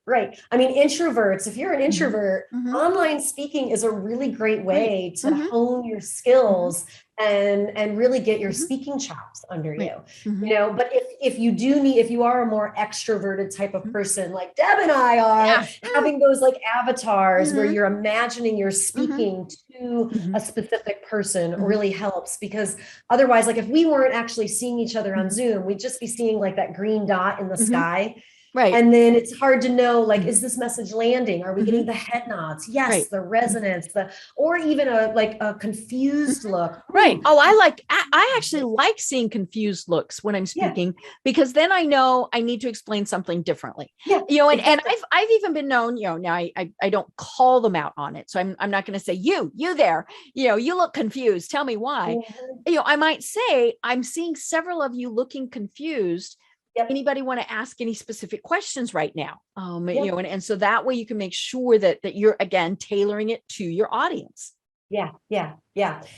Right. I mean, introverts, if you're an introvert, online speaking is a really great way to hone your skills and really get your speaking chops under you, but if you are a more extroverted type of person, like Deb and I are, having those like avatars where you're imagining you're speaking to a specific person really helps, because otherwise, like if we weren't actually seeing each other on Zoom, we'd just be seeing like that green dot in the sky. Right. And then it's hard to know, like, is this message landing? Are we getting the head nods? Yes. The resonance, or even a confused look. Right. Oh, I actually like seeing confused looks when I'm speaking, because then I know I need to explain something differently. And I've even been known, now I don't call them out on it. So I'm not going to say, you there, you look confused. Tell me why. I might say, I'm seeing several of you looking confused. Anybody want to ask any specific questions right now? And so that way you can make sure that you're, again, tailoring it to your audience. Yeah.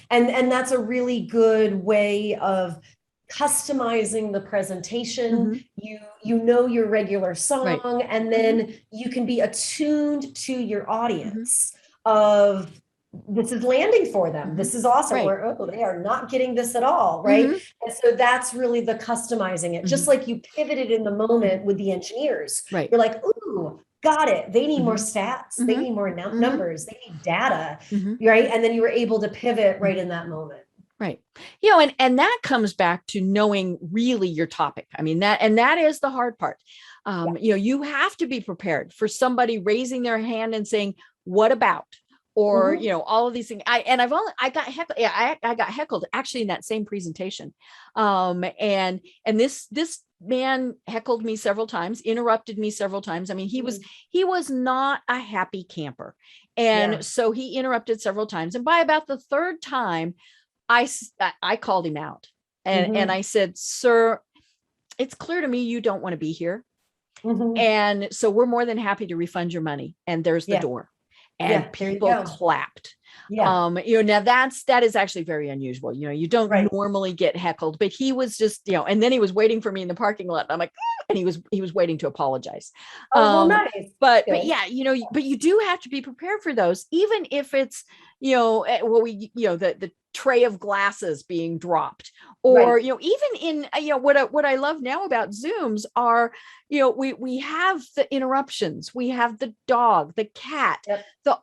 And that's a really good way of customizing the presentation, you know your regular song, and then you can be attuned to your audience of this is landing for them. This is awesome. Or, oh, they are not getting this at all. Right. And so that's really the customizing it. Just like you pivoted in the moment with the engineers, you're like, ooh, got it. They need more stats. They need more numbers. They need data. Right. And then you were able to pivot right in that moment. Right. And that comes back to knowing really your topic. I mean, that is the hard part. You have to be prepared for somebody raising their hand and saying, what about? Or, all of these things. I got heckled. Yeah, I got heckled actually in that same presentation. And this man heckled me several times, interrupted me several times. I mean, he was not a happy camper. And so he interrupted several times. And by about the third time, I called him out and I said, sir, it's clear to me you don't want to be here. And so we're more than happy to refund your money. And there's the door. And people clapped. Now that is actually very unusual. You don't normally get heckled, but he was just, and then he was waiting for me in the parking lot. I'm like, and he was waiting to apologize. Nice. But you do have to be prepared for those, even if it's, the tray of glasses being dropped, or even in what I love now about Zooms are we have the interruptions, we have the dog, the cat,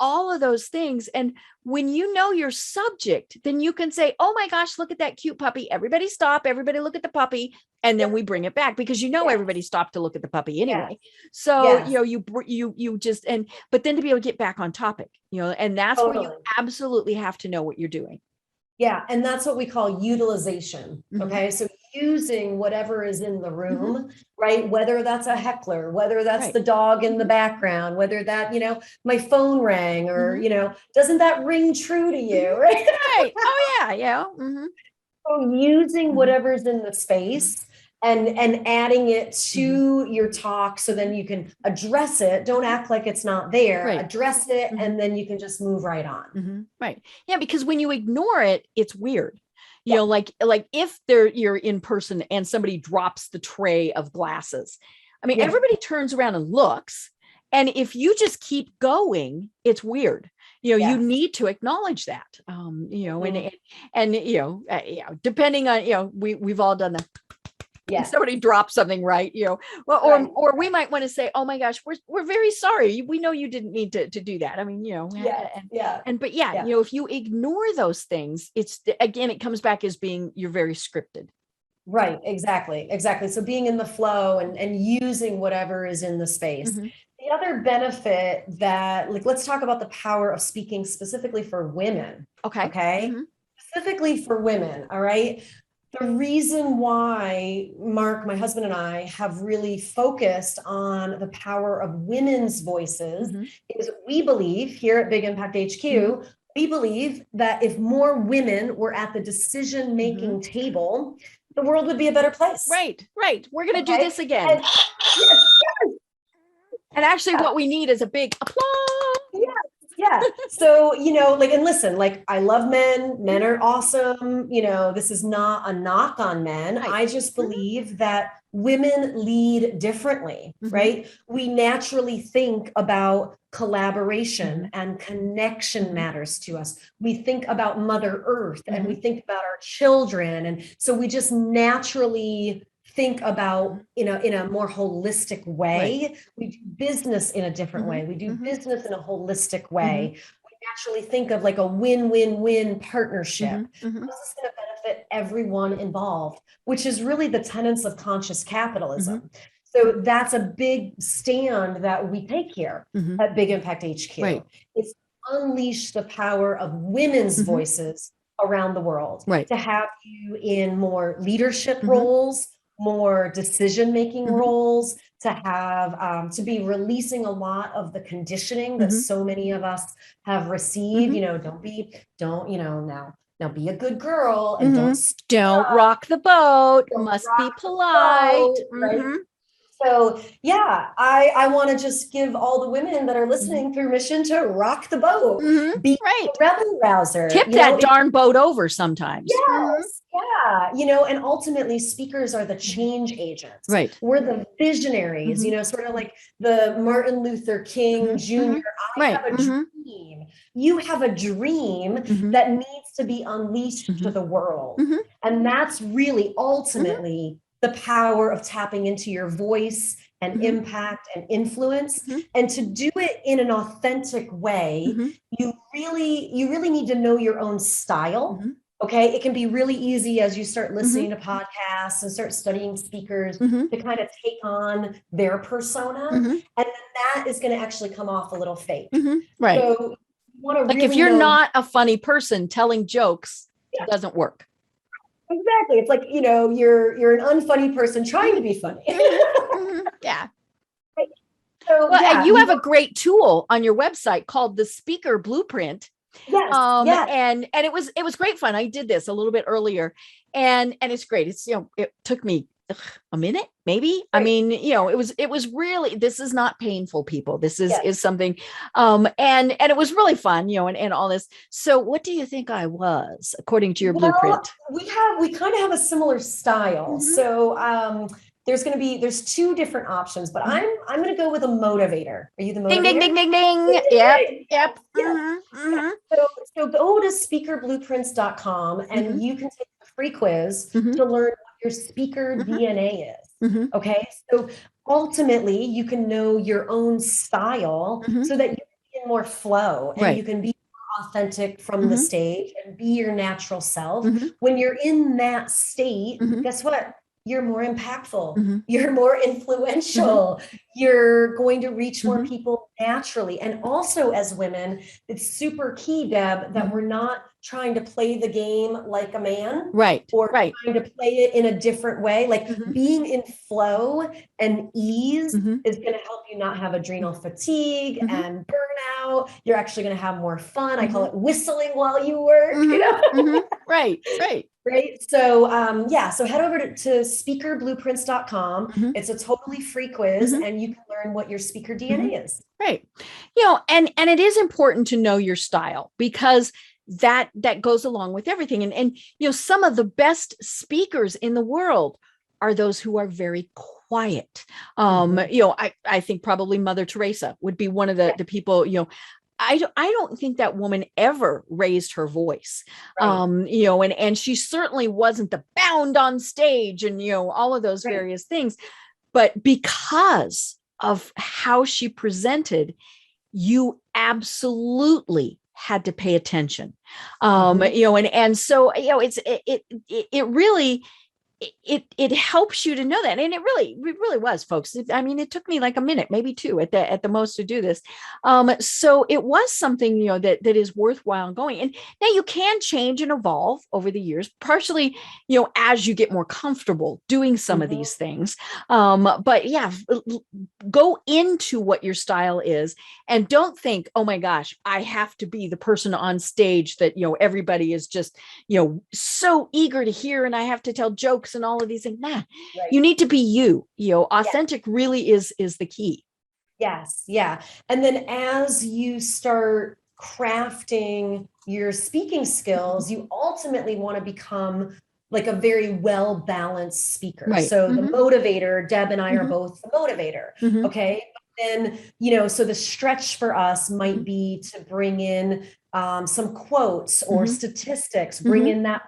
all of those things. And when you know your subject, then you can say, oh my gosh, look at that cute puppy, everybody stop, everybody look at the puppy, and then we bring it back because everybody stopped to look at the puppy anyway. So you just but then to be able to get back on topic, and that's where you absolutely have to know what you're doing. Yeah. And that's what we call utilization. Okay. So using whatever is in the room, right? Whether that's a heckler, whether that's the dog in the background, whether that, my phone rang or, doesn't that ring true to you? Right. Oh yeah. Yeah. So using whatever's in the space and adding it to your talk so then you can address it. Don't act like it's not there. Address it, and then you can just move right on. Right. Yeah, because when you ignore it, it's weird. Like if you're in person and somebody drops the tray of glasses. I mean, everybody turns around and looks. And if you just keep going, it's weird. You need to acknowledge that. Depending on, we've all done that. Somebody dropped something, right? Or we might want to say, oh my gosh, we're very sorry. We know you didn't need to do that. I mean, if you ignore those things, it comes back as being, you're very scripted. Right. Exactly. So being in the flow and using whatever is in the space. The other benefit that, let's talk about the power of speaking specifically for women. Okay. Specifically for women. All right. The reason why Mark, my husband, and I have really focused on the power of women's voices is we believe here at Big Impact HQ, we believe that if more women were at the decision-making table, the world would be a better place. Right. We're going to do this again. And actually what we need is a big applause. Yeah. So, and listen, I love men are awesome. This is not a knock on men. I just believe that women lead differently, right? We naturally think about collaboration and connection matters to us. We think about Mother Earth and we think about our children. And so we just naturally think about, in a more holistic way. We do business in a different way. We do business in a holistic way. We naturally think of a win-win-win partnership. This is going to benefit everyone involved, which is really the tenets of conscious capitalism. So that's a big stand that we take here at Big Impact HQ. It's unleash the power of women's voices around the world, to have you in more leadership roles, more decision-making roles, to have to be releasing a lot of the conditioning that so many of us have received. Now be a good girl and don't rock the boat, must be polite. Right? So yeah, I want to just give all the women that are listening permission to rock the boat, be a rebel rouser. Tip that darn boat over sometimes. Yes, and ultimately speakers are the change agents. Right. We're the visionaries, sort of like the Martin Luther King Jr. I have a dream. You have a dream that needs to be unleashed to the world. And that's really ultimately the power of tapping into your voice and impact and influence. And to do it in an authentic way, you really need to know your own style. Okay. It can be really easy as you start listening to podcasts and start studying speakers to kind of take on their persona. And then that is going to actually come off a little fake. Right. So you want to like really if you're know- not a funny person, telling jokes doesn't work. Exactly. It's like, you're an unfunny person trying to be funny. Yeah. So, Well, and you have a great tool on your website called the Speaker Blueprint. Yes. And it was great fun. I did this a little bit earlier, and it's great. It's, it took me a minute, maybe. Right. I mean, it was really, this is not painful, people. This is something, and it was really fun, and all this. So what do you think I was, according to your blueprint? We kind of have a similar style. So, there's two different options, but I'm going to go with a motivator. Are you the motivator? Ding, ding, ding, ding, ding. Yep. So go to speakerblueprints.com and you can take a free quiz to learn what your speaker DNA is. Okay. So ultimately you can know your own style so that you can be in more flow and you can be more authentic from the stage and be your natural self. When you're in that state, guess what? You're more impactful. You're more influential. You're going to reach more people naturally. And also as women, it's super key, Deb, that we're not trying to play the game like a man. Right. Or trying to play it in a different way. Like being in flow and ease is going to help you not have adrenal fatigue and burnout. You're actually going to have more fun. I call it whistling while you work. Right. So, so head over to speakerblueprints.com. It's a totally free quiz and you can learn what your speaker DNA is. Right. And it is important to know your style because that goes along with everything. And some of the best speakers in the world are those who are very quiet. I think probably Mother Teresa would be one of the people, I don't think that woman ever raised her voice, and she certainly wasn't the bound on stage and, all of those various things, but because of how she presented, you absolutely had to pay attention. And so, it really, it helps you to know that. And it really was, folks. It took me like a minute, maybe two at the most to do this. So it was something, that is worthwhile going. And now you can change and evolve over the years, partially, as you get more comfortable doing some of these things. But yeah, go into what your style is and don't think, oh my gosh, I have to be the person on stage that, everybody is just, so eager to hear and I have to tell jokes and all of these things. You need to be you. Authentic really is the key. Yes. Yeah. And then as you start crafting your speaking skills, you ultimately want to become like a very well-balanced speaker. Right. So the motivator, Deb and I are both the motivator. Okay. But then, so the stretch for us might be to bring in some quotes or statistics, bring in that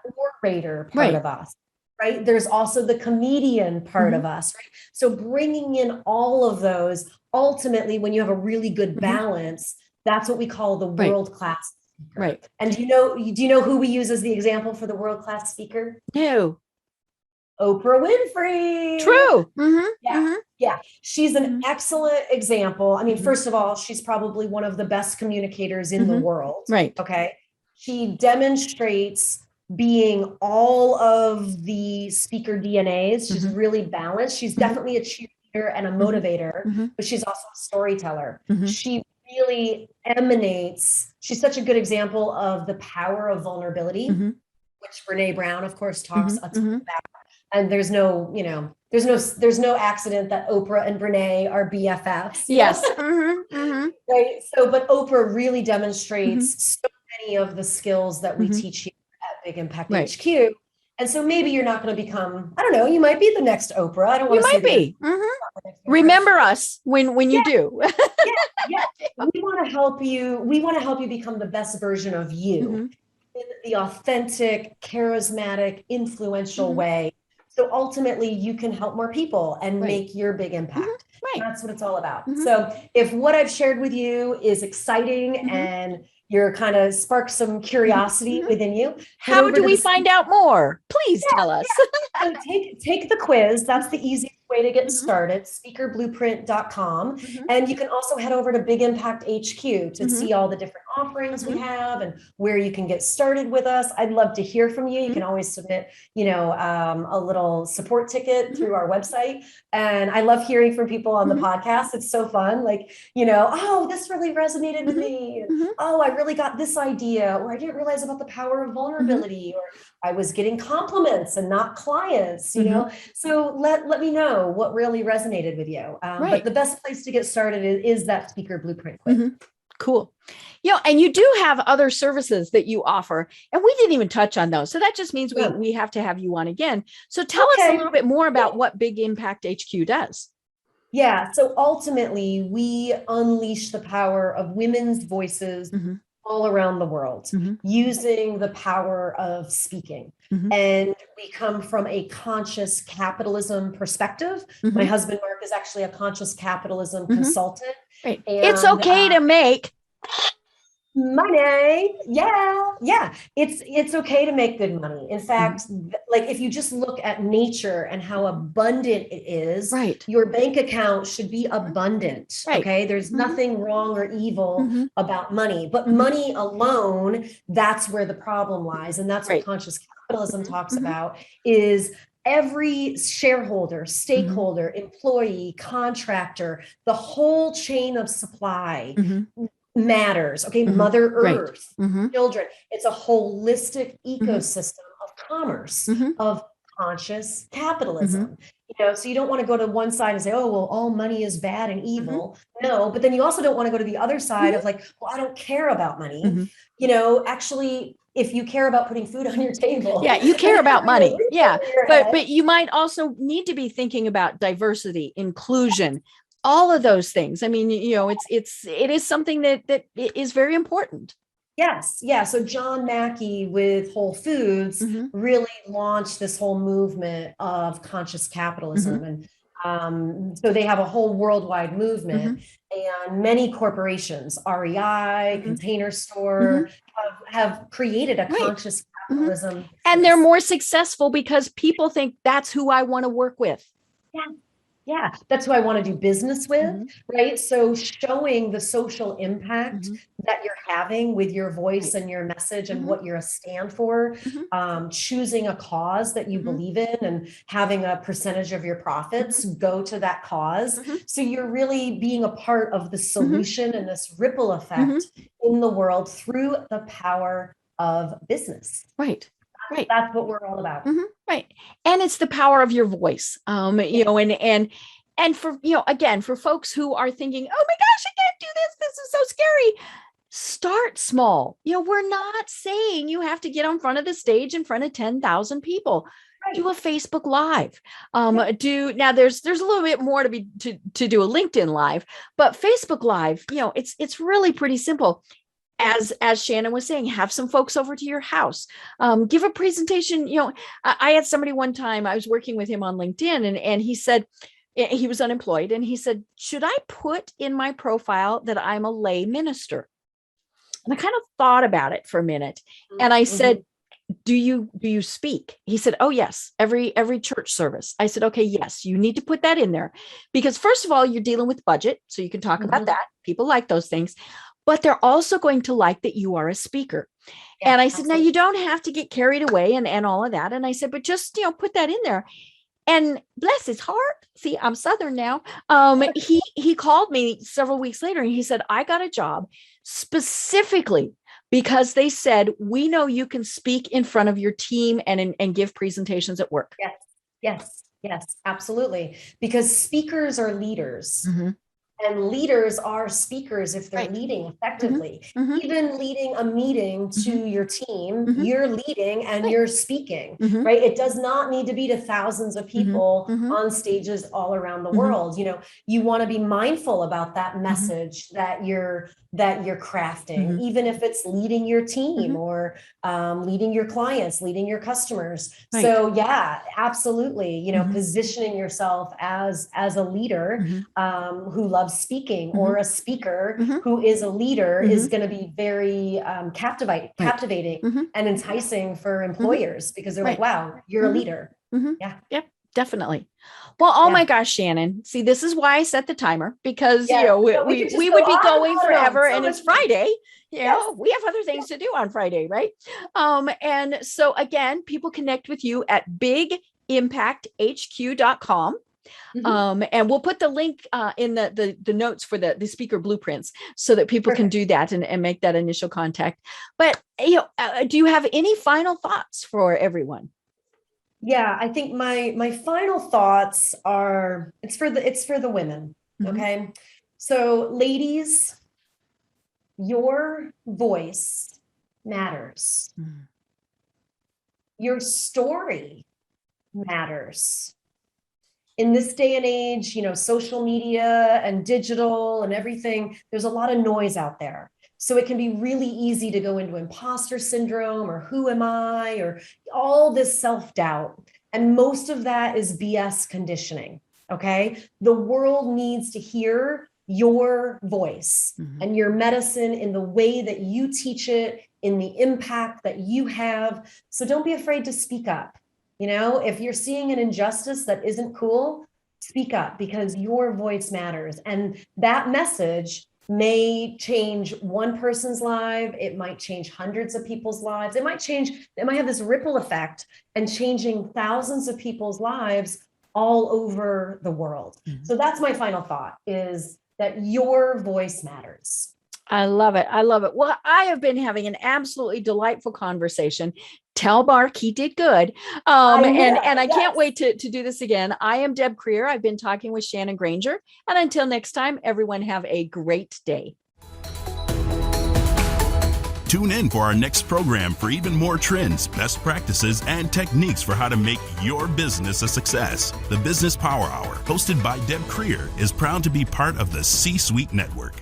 orator part of us. Right. There's also the comedian part of us. Right. So bringing in all of those, ultimately, when you have a really good balance, that's what we call the world-class speaker. Right. And do you know who we use as the example for the world-class speaker? No. Oprah Winfrey. True. Yeah. She's an excellent example. First of all, she's probably one of the best communicators in the world. Right. Okay. She demonstrates being all of the speaker DNAs. She's really balanced. She's definitely a cheerleader and a motivator, but she's also a storyteller. She really emanates. She's such a good example of the power of vulnerability, which Brene Brown, of course, talks a ton about. And there's no, there's no accident that Oprah and Brene are BFFs. Yes. Right. So, but Oprah really demonstrates so many of the skills that we teach you at Big Impact HQ. And so maybe you're not going to become, I don't know, you might be the next Oprah. I don't want to say be. Remember us when you do. We want to help you. We want to help you become the best version of you in the authentic, charismatic, influential way. So ultimately you can help more people and make your big impact. That's what it's all about. So if what I've shared with you is exciting and you're kind of spark some curiosity within you, how do we find out more? Please tell us. So take the quiz. That's the easiest way to get started, speakerblueprint.com. And you can also head over to Big Impact HQ to see all the different offerings we have and where you can get started with us. I'd love to hear from you. You can always submit, a little support ticket through our website. And I love hearing from people on the podcast. It's so fun. Like, oh, this really resonated with me. Oh, I really got this idea, or I didn't realize about the power of vulnerability, or I was getting compliments and not clients, So let me know what really resonated with you. But the best place to get started is that Speaker Blueprint quiz. Cool. And you do have other services that you offer, and we didn't even touch on those. So that just means we have to have you on again. So tell us a little bit more about what Big Impact HQ does. Yeah. So ultimately, we unleash the power of women's voices all around the world using the power of speaking. And we come from a conscious capitalism perspective. My husband, Mark, is actually a conscious capitalism consultant. And, it's okay to make money. Yeah. It's okay to make good money. In fact, like if you just look at nature and how abundant it is, your bank account should be abundant. Okay. There's nothing wrong or evil about money, but money alone, that's where the problem lies. And that's what conscious capitalism talks about is every shareholder, stakeholder, employee, contractor, the whole chain of supply matters. Okay. Mother Earth, children. It's a holistic ecosystem of commerce, of conscious capitalism. So you don't want to go to one side and say, oh, well, all money is bad and evil. No, but then you also don't want to go to the other side of like, well, I don't care about money. Actually, if you care about putting food on your table. Yeah, you care about money. Yeah. But you might also need to be thinking about diversity, inclusion, all of those things. I mean, it is something that is very important. Yes. Yeah. So John Mackey with Whole Foods really launched this whole movement of conscious capitalism. And so they have a whole worldwide movement, and many corporations, REI, Container Store, have created a conscious capitalism. And they're more successful because people think that's who I want to work with. Yeah, that's who I want to do business with, right? So showing the social impact that you're having with your voice and your message and what you're a stand for, choosing a cause that you believe in and having a percentage of your profits go to that cause. So you're really being a part of the solution and this ripple effect in the world through the power of business. Right. That's what we're all about. Right. And it's the power of your voice. And for, again, for folks who are thinking, oh my gosh, I can't do this. This is so scary. Start small. We're not saying you have to get on front of the stage in front of 10,000 people. Do a Facebook Live. Now there's a little bit more to do a LinkedIn Live, but Facebook Live, it's really pretty simple. As Shannon was saying, have some folks over to your house, give a presentation. I had somebody one time, I was working with him on LinkedIn, and he said, he was unemployed. And he said, should I put in my profile that I'm a lay minister? And I kind of thought about it for a minute. And I said, do you speak? He said, oh yes, every church service. I said, okay, yes, you need to put that in there, because first of all, you're dealing with budget. So you can talk about that. People like those things. But they're also going to like that you are a speaker. Yeah, and I said, now you don't have to get carried away and all of that. And I said, but just, put that in there. And bless his heart. See, I'm Southern now. He called me several weeks later and he said, I got a job specifically because they said, we know you can speak in front of your team and give presentations at work. Yes. Yes, absolutely. Because speakers are leaders. Mm-hmm. And leaders are speakers if they're Right. leading effectively. Mm-hmm. Even leading a meeting to Mm-hmm. your team, Mm-hmm. you're leading and Right. you're speaking, Mm-hmm. right? It does not need to be to thousands of people Mm-hmm. on stages all around the Mm-hmm. world. You know, you want to be mindful about that message that you're crafting, Mm-hmm. even if it's leading your team Mm-hmm. or leading your clients, leading your customers. Right. So yeah, absolutely. You know, Mm-hmm. positioning yourself as a leader Mm-hmm. who loves speaking, Mm-hmm. or a speaker Mm-hmm. who is a leader Mm-hmm. is going to be very captivating Mm-hmm. and enticing for employers, because they're Right. like, wow, you're Mm-hmm. a leader. Mm-hmm. Yeah. Yep. Definitely. Well, oh Yeah. my gosh, Shannon. See, this is why I set the timer, because Yeah. you know No, we could just would go be on going and on forever, so and it's much fun. Friday. You Yes. know, we have other things to do on Friday, right? And so again, people connect with you at bigimpacthq.com. And we'll put the link in the notes for the speaker blueprints so that people can do that and make that initial contact. But you know, do you have any final thoughts for everyone? Yeah, I think my final thoughts are it's for the women. Okay. So ladies, your voice matters. Your story matters. In this day and age, you know, social media and digital and everything, there's a lot of noise out there. So it can be really easy to go into imposter syndrome, or who am I, or all this self-doubt. And most of that is BS conditioning. Okay. The world needs to hear your voice and your medicine in the way that you teach it, in the impact that you have. So don't be afraid to speak up. You know, if you're seeing an injustice that isn't cool, speak up, because your voice matters. And that message may change one person's life. It might change hundreds of people's lives. It might have this ripple effect and changing thousands of people's lives all over the world. So that's my final thought, is that your voice matters. I love it. I love it. Well, I have been having an absolutely delightful conversation. Tell Mark he did good. And I can't wait to do this again. I am Deb Creer. I've been talking with Shannon Grainger. And until next time, everyone have a great day. Tune in for our next program for even more trends, best practices, and techniques for how to make your business a success. The Business Power Hour, hosted by Deb Creer, is proud to be part of the C-Suite Network.